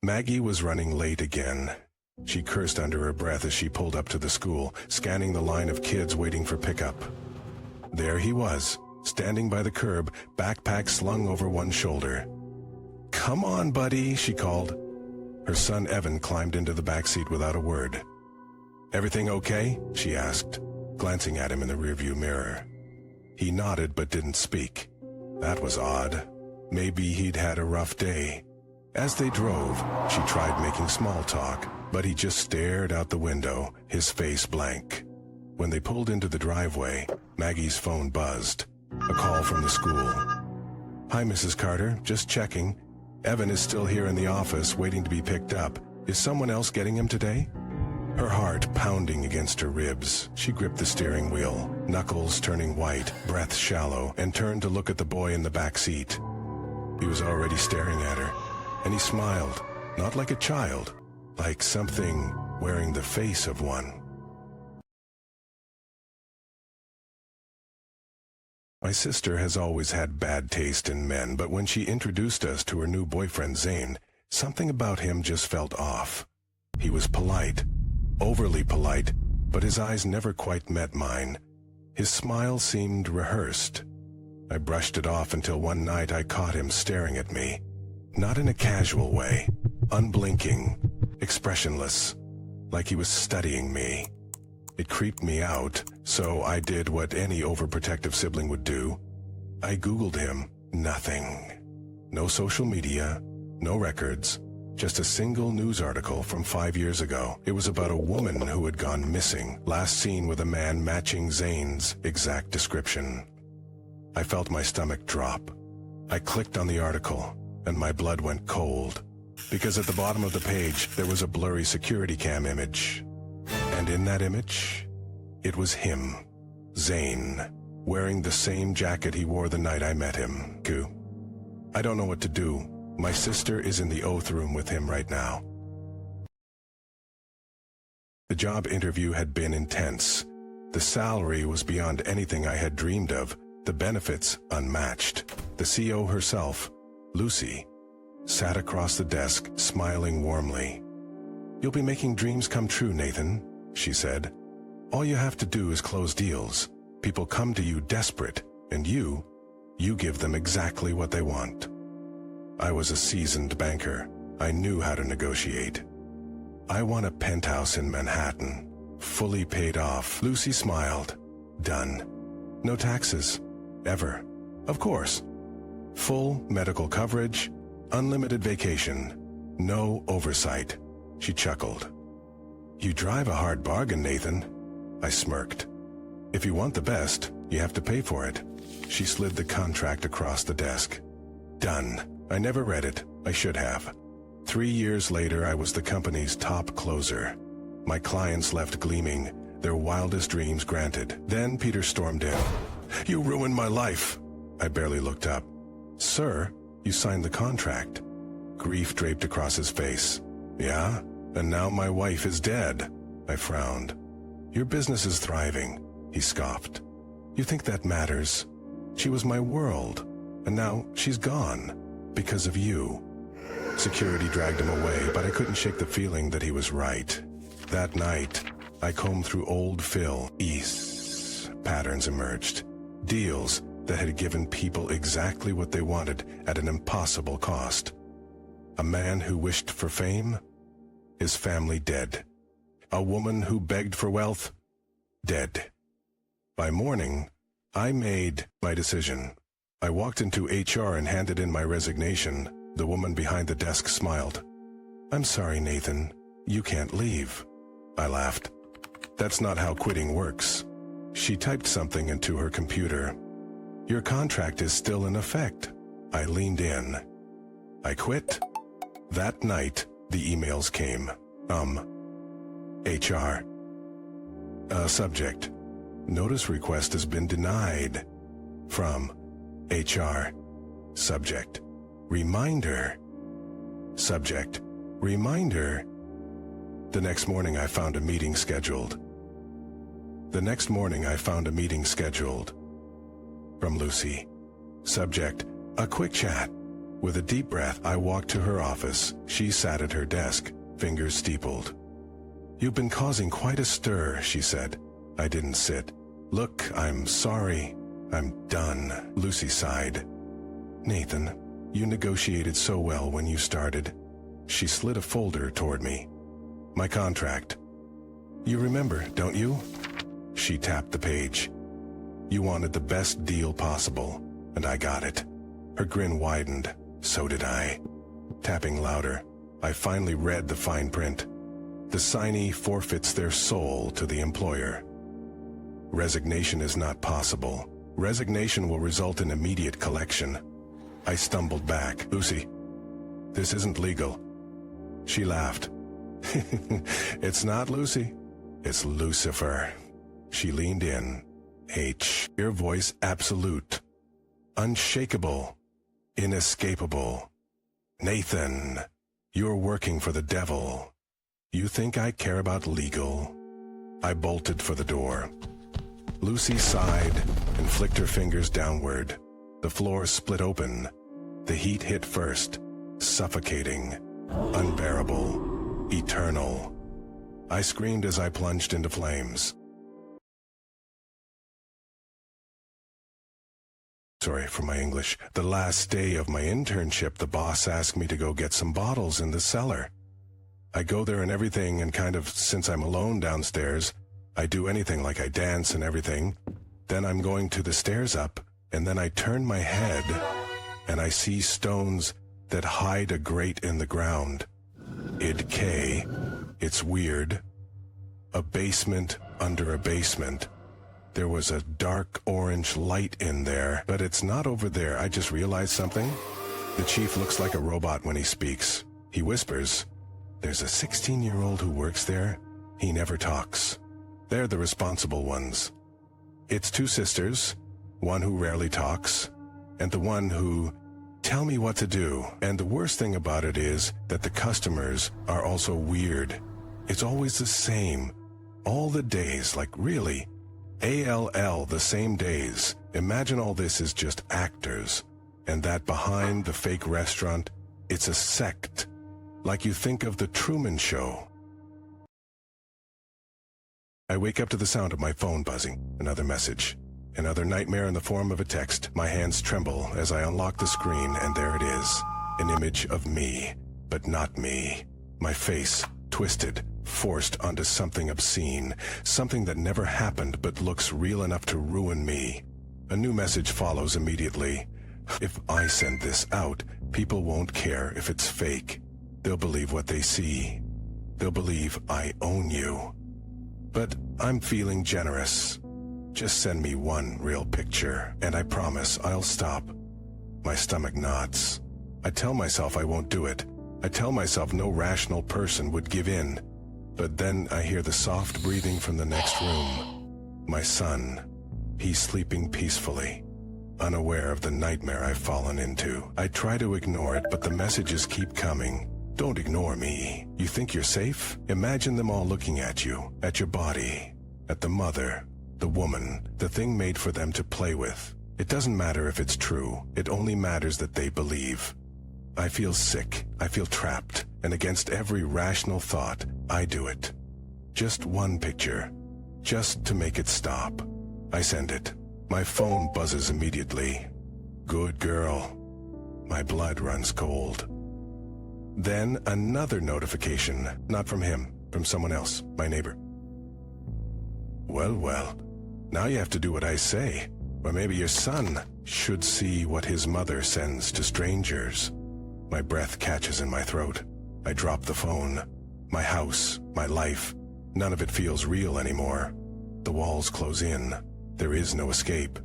Maggie was running late again. She cursed under her breath as she pulled up to the school, scanning the line of kids waiting for pickup. There he was, standing by the curb, backpack slung over one shoulder. "Come on, buddy," she called. Her son Evan climbed into the backseat without a word. "Everything okay?" she asked, glancing at him in the rearview mirror. He nodded but didn't speak. That was odd. Maybe he'd had a rough day. As they drove, she tried making small talk, but he just stared out the window, his face blank. When they pulled into the driveway, Maggie's phone buzzed. A call from the school. "Hi, Mrs. Carter, just checking. Evan is still here in the office, waiting to be picked up. Is someone else getting him today?" Her heart pounding against her ribs, she gripped the steering wheel, knuckles turning white, breath shallow, and turned to look at the boy in the back seat. He was already staring at her, and he smiled, not like a child, like something wearing the face of one. My sister has always had bad taste in men, but when she introduced us to her new boyfriend Zane, something about him just felt off. He was polite, overly polite, but his eyes never quite met mine. His smile seemed rehearsed. I brushed it off until one night I caught him staring at me. Not in a casual way, unblinking, expressionless, like he was studying me. It creeped me out, so I did what any overprotective sibling would do. I Googled him. Nothing. No social media, no records, just a single news article from 5 years ago. It was about a woman who had gone missing, last seen with a man matching Zane's exact description. I felt my stomach drop. I clicked on the article, and my blood went cold, because at the bottom of the page there was a blurry security cam image. And in that image, it was him, Zane, wearing the same jacket he wore the night I met him. I don't know what to do. My sister is in the oath room with him right now. The job interview had been intense. The salary was beyond anything I had dreamed of, the benefits unmatched. The CO herself, Lucy, sat across the desk, smiling warmly. "You'll be making dreams come true, Nathan," she said. "All you have to do is close deals. People come to you desperate, and you give them exactly what they want." I was a seasoned banker. I knew how to negotiate. "I want a penthouse in Manhattan, fully paid off." Lucy smiled. "Done. No taxes. Ever. Of course. Full medical coverage, unlimited vacation, no oversight." She chuckled. "You drive a hard bargain, Nathan." I smirked. "If you want the best, you have to pay for it." She slid the contract across the desk. Done. I never read it. I should have. 3 years later, I was the company's top closer. My clients left gleaming, their wildest dreams granted. Then Peter stormed in. "You ruined my life." I barely looked up. "Sir, you signed the contract." Grief draped across his face. "Yeah? And now my wife is dead." I frowned. "Your business is thriving," he scoffed. "You think that matters? She was my world, and now she's gone, because of you." Security dragged him away, but I couldn't shake the feeling that he was right. That night, I combed through old Phil East's. Patterns emerged. Deals that had given people exactly what they wanted at an impossible cost. A man who wished for fame, his family dead. A woman who begged for wealth, dead. By morning, I made my decision. I walked into HR and handed in my resignation. The woman behind the desk smiled. "I'm sorry, Nathan. You can't leave." I laughed. "That's not how quitting works." She typed something into her computer. "Your contract is still in effect." I leaned in. "I quit." That night, the emails came. HR. Subject. Notice request has been denied. From HR. Subject. Reminder. Subject. Reminder. The next morning I found a meeting scheduled. From Lucy. Subject. A quick chat. With a deep breath, I walked to her office. She sat at her desk, fingers steepled. "You've been causing quite a stir," she said. I didn't sit. "Look, I'm sorry. I'm done," Lucy sighed. "Nathan, you negotiated so well when you started." She slid a folder toward me. "My contract. You remember, don't you?" She tapped the page. "You wanted the best deal possible, and I got it." Her grin widened. So did I. Tapping louder, I finally read the fine print. The signee forfeits their soul to the employer. Resignation is not possible. Resignation will result in immediate collection. I stumbled back. "Lucy, this isn't legal." She laughed. "It's not Lucy. It's Lucifer." She leaned in. Your voice absolute. Unshakable. Inescapable. "Nathan, you're working for the devil. You think I care about legal?" I bolted for the door. Lucy sighed and flicked her fingers downward. The floor split open. The heat hit first, suffocating, unbearable, eternal. I screamed as I plunged into flames. Sorry for my English. The last day of my internship, the boss asked me to go get some bottles in the cellar. I go there and everything, and kind of, since I'm alone downstairs, I do anything, like I dance and everything. Then I'm going to the stairs up, and then I turn my head, and I see stones that hide a grate in the ground. It's weird. A basement under a basement. There was a dark orange light in there, but it's not over there. I just realized something. The chief looks like a robot when he speaks. He whispers. There's a 16-year-old who works there. He never talks. They're the responsible ones. It's two sisters, one who rarely talks, and the one who tell me what to do. And the worst thing about it is that the customers are also weird. It's always the same. All the days, like really. ALL, the same days. Imagine all this is just actors, and that behind the fake restaurant, it's a sect. Like you think of the Truman Show. I wake up to the sound of my phone buzzing. Another message. Another nightmare in the form of a text. My hands tremble as I unlock the screen, and there it is. An image of me, but not me. My face, twisted, forced onto something obscene, something that never happened but looks real enough to ruin me. A new message follows immediately. If I send this out, people won't care if it's fake. They'll believe what they see. They'll believe I own you. But I'm feeling generous. Just send me one real picture, and I promise I'll stop. My stomach knots. I tell myself I won't do it. I tell myself no rational person would give in. But then I hear the soft breathing from the next room. My son. He's sleeping peacefully, unaware of the nightmare I've fallen into. I try to ignore it, but the messages keep coming. Don't ignore me. You think you're safe? Imagine them all looking at you, at your body, at the mother, the woman, the thing made for them to play with. It doesn't matter if it's true. It only matters that they believe. I feel sick. I feel trapped. And against every rational thought, I do it. Just one picture. Just to make it stop. I send it. My phone buzzes immediately. Good girl. My blood runs cold. Then another notification. Not from him. From someone else. My neighbor. Well. Now you have to do what I say. Or maybe your son should see what his mother sends to strangers. My breath catches in my throat. I drop the phone. My house, my life, none of it feels real anymore. The walls close in. There is no escape.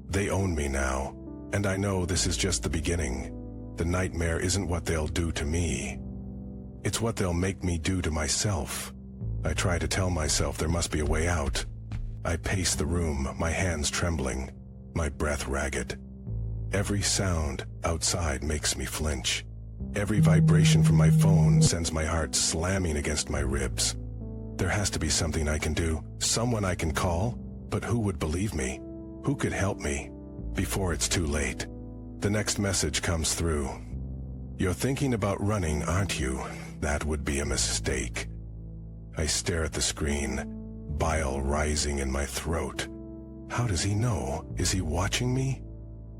They own me now, and I know this is just the beginning. The nightmare isn't what they'll do to me. It's what they'll make me do to myself. I try to tell myself there must be a way out. I pace the room, my hands trembling, my breath ragged. Every sound outside makes me flinch. Every vibration from my phone sends my heart slamming against my ribs. There has to be something I can do, someone I can call, but who would believe me? Who could help me? Before it's too late. The next message comes through. You're thinking about running, aren't you? That would be a mistake. I stare at the screen, bile rising in my throat. How does he know? Is he watching me?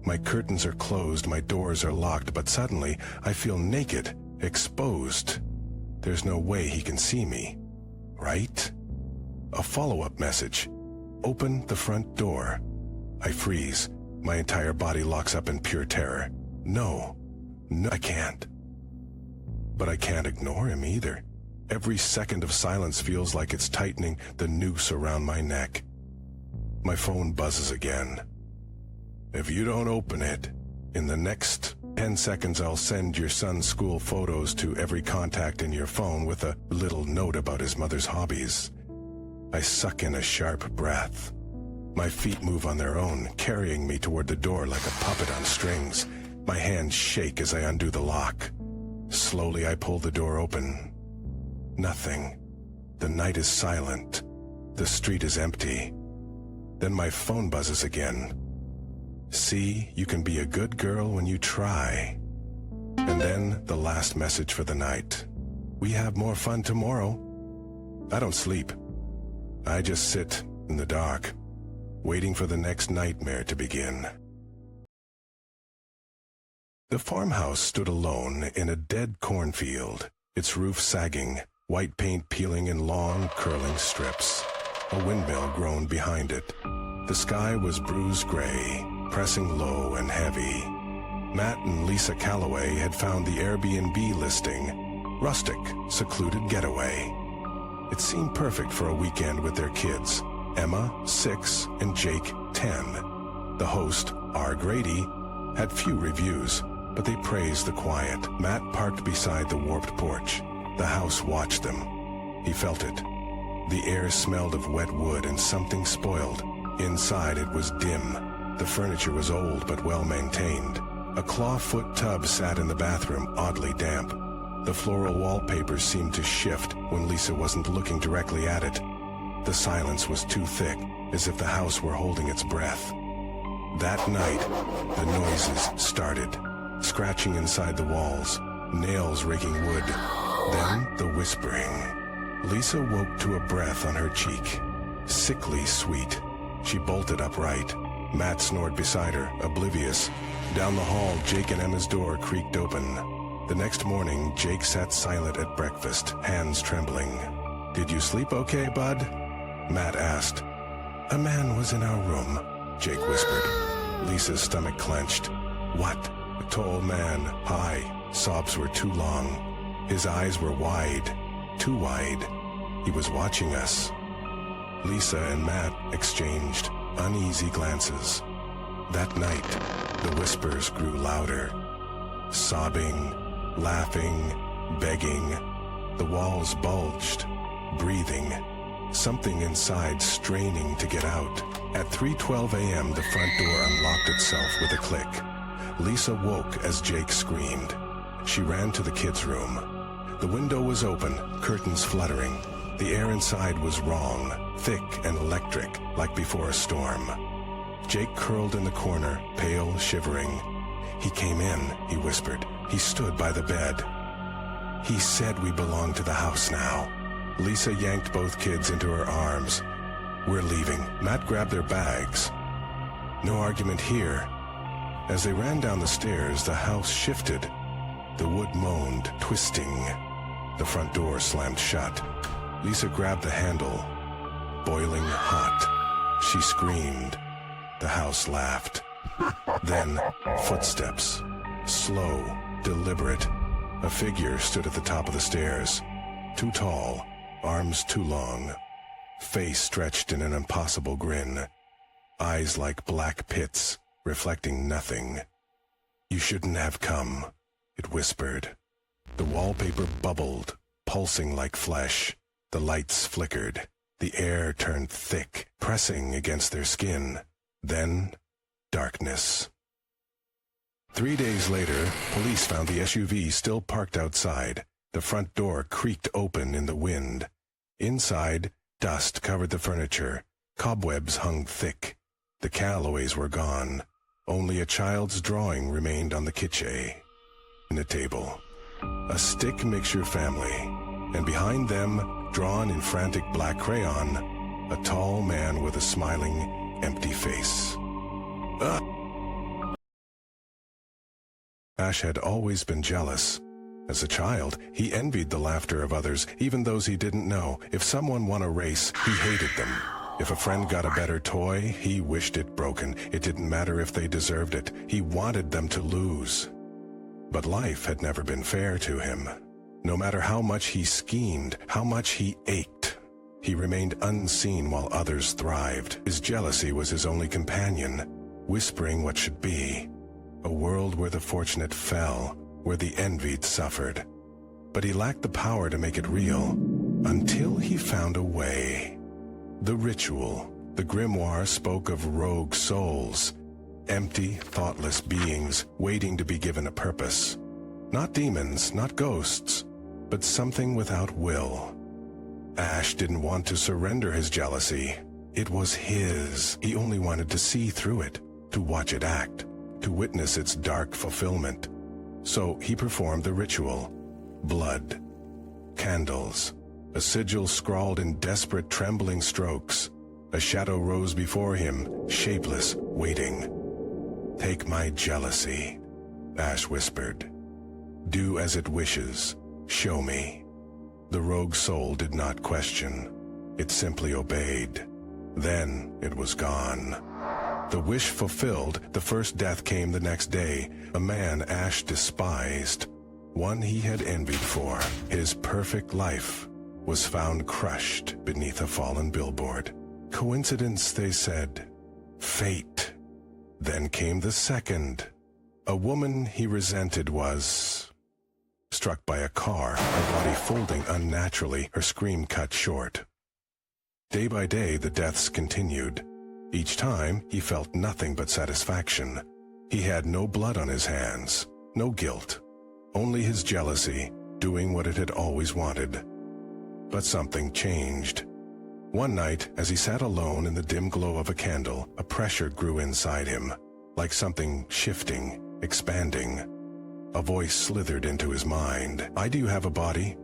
My curtains are closed, my doors are locked, but suddenly I feel naked, exposed. There's no way he can see me, right? A follow-up message. Open the front door. I freeze. My entire body locks up in pure terror. No, I can't. But I can't ignore him either. Every second of silence feels like it's tightening the noose around my neck. My phone buzzes again. If you don't open it, in the next 10 seconds I'll send your son's school photos to every contact in your phone with a little note about his mother's hobbies. I suck in a sharp breath. My feet move on their own, carrying me toward the door like a puppet on strings. My hands shake as I undo the lock. Slowly I pull the door open. Nothing. The night is silent. The street is empty. Then my phone buzzes again. See, you can be a good girl when you try. And then the last message for the night. We have more fun tomorrow. I don't sleep. I just sit in the dark, waiting for the next nightmare to begin. The farmhouse stood alone in a dead cornfield, its roof sagging, white paint peeling in long, curling strips. A windmill groaned behind it. The sky was bruised gray, pressing low and heavy. Matt and Lisa Calloway had found the Airbnb listing, rustic, secluded getaway. It seemed perfect for a weekend with their kids, Emma, 6, and Jake, 10. The host, R. Grady, had few reviews, but they praised the quiet. Matt parked beside the warped porch. The house watched them. He felt it. The air smelled of wet wood and something spoiled. Inside it was dim. The furniture was old but well maintained. A clawfoot tub sat in the bathroom, oddly damp. The floral wallpaper seemed to shift when Lisa wasn't looking directly at it. The silence was too thick, as if the house were holding its breath. That night, the noises started. Scratching inside the walls, nails raking wood. Then the whispering. Lisa woke to a breath on her cheek. Sickly sweet. She bolted upright. Matt snored beside her, oblivious. Down the hall, Jake and Emma's door creaked open. The next morning, Jake sat silent at breakfast, hands trembling. "Did you sleep okay, bud?" Matt asked. "A man was in our room," Jake whispered. Lisa's stomach clenched. "What?" A tall man, high, sobs were too long. His eyes were wide, too wide. He was watching us. Lisa and Matt exchanged uneasy glances. That night, the whispers grew louder. Sobbing, laughing, begging. The walls bulged, breathing. Something inside straining to get out. At 3:12 a.m., the front door unlocked itself with a click. Lisa woke as Jake screamed. She ran to the kids' room. The window was open, curtains fluttering. The air inside was wrong, thick and electric, like before a storm. Jake curled in the corner, pale, shivering. "He came in," he whispered. "He stood by the bed. He said we belong to the house now." Lisa yanked both kids into her arms. "We're leaving." Matt grabbed their bags. No argument here. As they ran down the stairs, the house shifted. The wood moaned, twisting. The front door slammed shut. Lisa grabbed the handle. Boiling hot. She screamed. The house laughed. Then, footsteps. Slow, deliberate. A figure stood at the top of the stairs. Too tall, arms too long. Face stretched in an impossible grin. Eyes like black pits, reflecting nothing. "You shouldn't have come," it whispered. The wallpaper bubbled, pulsing like flesh. The lights flickered. The air turned thick, pressing against their skin. Then, darkness. 3 days later, police found the SUV still parked outside. The front door creaked open in the wind. Inside, dust covered the furniture. Cobwebs hung thick. The Calloways were gone. Only a child's drawing remained on the kitchen. in a table. A stick mixture family, and behind them, drawn in frantic black crayon, a tall man with a smiling, empty face. Ash had always been jealous. As a child, he envied the laughter of others, even those he didn't know. If someone won a race, he hated them. If a friend got a better toy, he wished it broken. It didn't matter if they deserved it. He wanted them to lose. But life had never been fair to him. No matter how much he schemed, how much he ached, he remained unseen while others thrived. His jealousy was his only companion, whispering what should be. A world where the fortunate fell, where the envied suffered. But he lacked the power to make it real, until he found a way. The ritual. The grimoire spoke of rogue souls, empty, thoughtless beings waiting to be given a purpose. Not demons, not ghosts, but something without will. Ash didn't want to surrender his jealousy. It was his. He only wanted to see through it, to watch it act, to witness its dark fulfillment. So he performed the ritual. Blood, candles, a sigil scrawled in desperate, trembling strokes. A shadow rose before him, shapeless, waiting. "Take my jealousy," Ash whispered. "Do as it wishes. Show me." The rogue soul did not question. It simply obeyed. Then it was gone. The wish fulfilled, the first death came the next day. A man Ash despised, one he had envied for. His perfect life was found crushed beneath a fallen billboard. Coincidence, they said. Fate. Then came the second. A woman he resented was struck by a car, her body folding unnaturally, her scream cut short. Day by day, the deaths continued. Each time, he felt nothing but satisfaction. He had no blood on his hands, no guilt, only his jealousy, doing what it had always wanted. But something changed. One night, as he sat alone in the dim glow of a candle, a pressure grew inside him, like something shifting, expanding. A voice slithered into his mind. "Do you have a body?"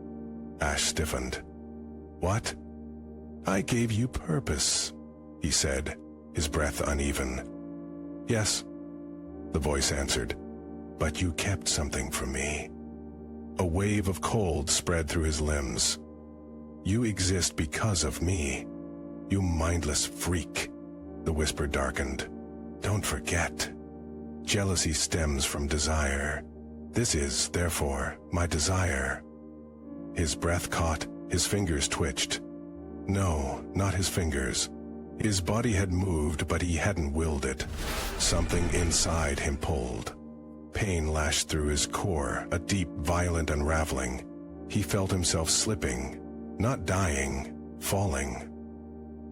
Ash stiffened. "What?" "I gave you purpose," he said, his breath uneven. "Yes," the voice answered, "but you kept something from me." A wave of cold spread through his limbs. "You exist because of me, you mindless freak." The whisper darkened. "Don't forget. Jealousy stems from desire. This is, therefore, my desire." His breath caught, his fingers twitched. No, not his fingers. His body had moved, but he hadn't willed it. Something inside him pulled. Pain lashed through his core, a deep, violent unraveling. He felt himself slipping, not dying, falling.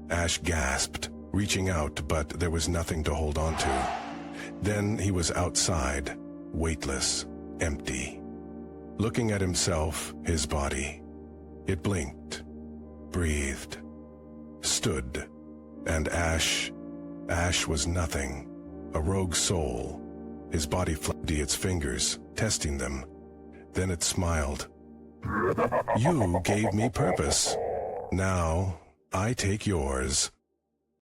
Ash gasped, reaching out, but there was nothing to hold on to. Then he was outside, weightless, empty. Looking at himself, his body. It blinked, breathed, stood, and Ash was nothing, a rogue soul. His body flapped its fingers, testing them. Then it smiled. "You gave me purpose. Now, I take yours."